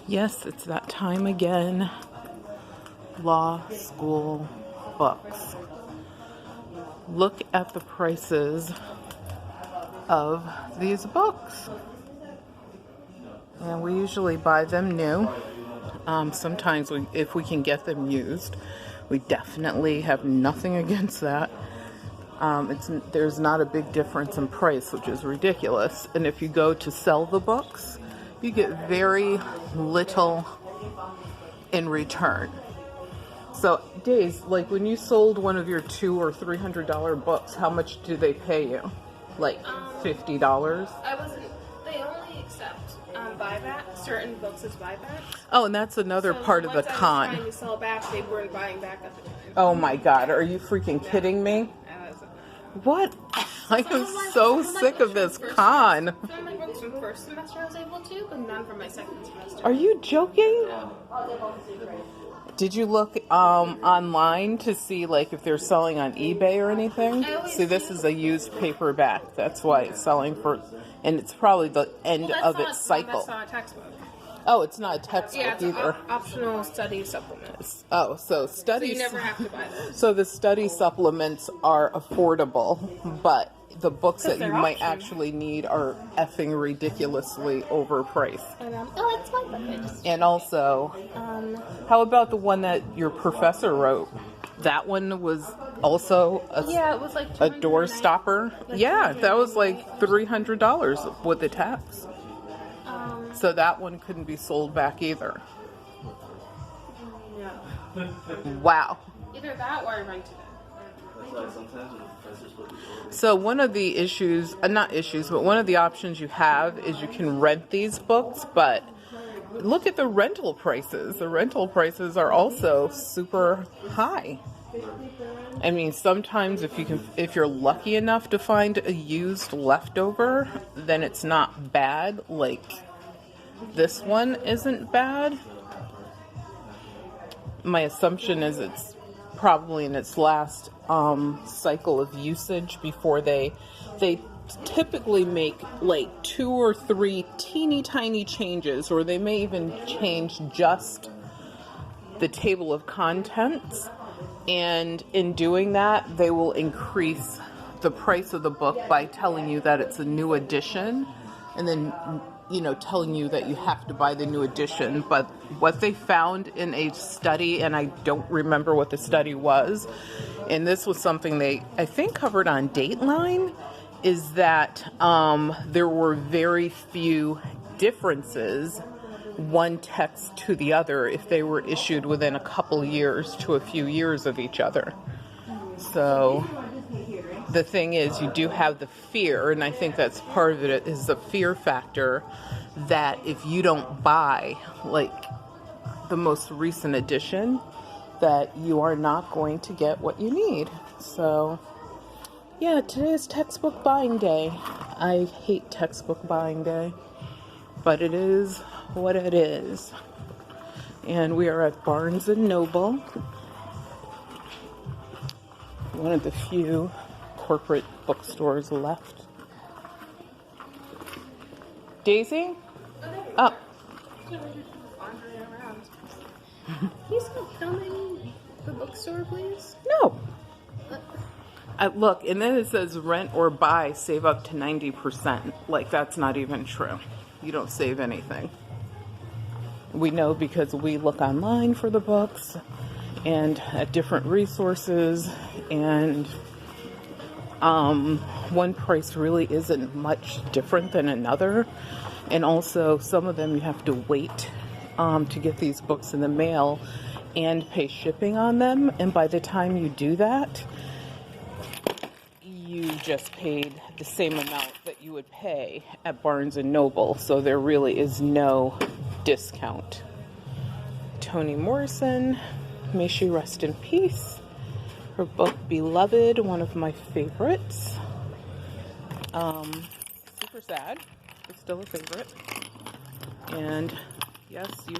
Yes, it's that time again. Law school books. Look at the prices of these books. And we usually buy them new. Sometimes if we can get them used, we definitely have nothing against that. There's not a big difference in price, which is ridiculous. And if you go to sell the books, you get very little in return. So, Days, like when you sold one of your $200 or $300 books, how much do they pay you? Like $50? They only accept buyback, certain books as buyback. Oh, and that's another part of the con. I was trying to sell back, they weren't buying back at the time. Oh my God, are you freaking kidding me? What? I am so sick of this con. Some of my books from first semester I was able to, but none from my second semester. Are you joking? Did you look online to see like if they're selling on eBay or anything? See, this is a used paperback. That's why it's selling for, and it's probably the end of its cycle. That's not a textbook. Oh, it's not a textbook it's either. Optional study supplements. Oh, so studies. So you never have to buy those. So the study supplements are affordable, but the books that you might actually need are effing ridiculously overpriced. Oh, it's my book. And also, how about the one that your professor wrote? That one was also it was like a door stopper. Yeah, that was like $300 with the tax. So that one couldn't be sold back either. No. Wow. Either that or I rented it. So one of the issues, but one of the options you have is you can rent these books, but look at the rental prices. The rental prices are also super high. I mean, sometimes if you're lucky enough to find a used leftover, then it's not bad. Like this one isn't bad. My assumption is it's probably in its last cycle of usage before they typically make like 2 or 3 teeny tiny changes, or they may even change just the table of contents, and in doing that they will increase the price of the book by telling you that it's a new edition, and then telling you that you have to buy the new edition. But what they found in a study, and I don't remember what the study was, and this was something they, I think, covered on Dateline, is that there were very few differences, one text to the other, if they were issued within a couple years to a few years of each other. So the thing is, you do have the fear, and I think that's part of it, is the fear factor that if you don't buy like the most recent edition, that you are not going to get what you need. So yeah, today is textbook buying day. I hate textbook buying day, but it is what it is. And we are at Barnes & Noble, one of the few corporate bookstores left. Daisy? Oh. Please stop filming the bookstore, please. No. Look, and then it says rent or buy, save up to 90%. Like, that's not even true. You don't save anything. We know because we look online for the books and at different resources, and one price really isn't much different than another. And also, some of them you have to wait to get these books in the mail and pay shipping on them. And by the time you do that, you just paid the same amount that you would pay at Barnes & Noble. So there really is no discount. Toni Morrison, may she rest in peace. Her book, Beloved, one of my favorites. Super sad, but still a favorite. And yes, you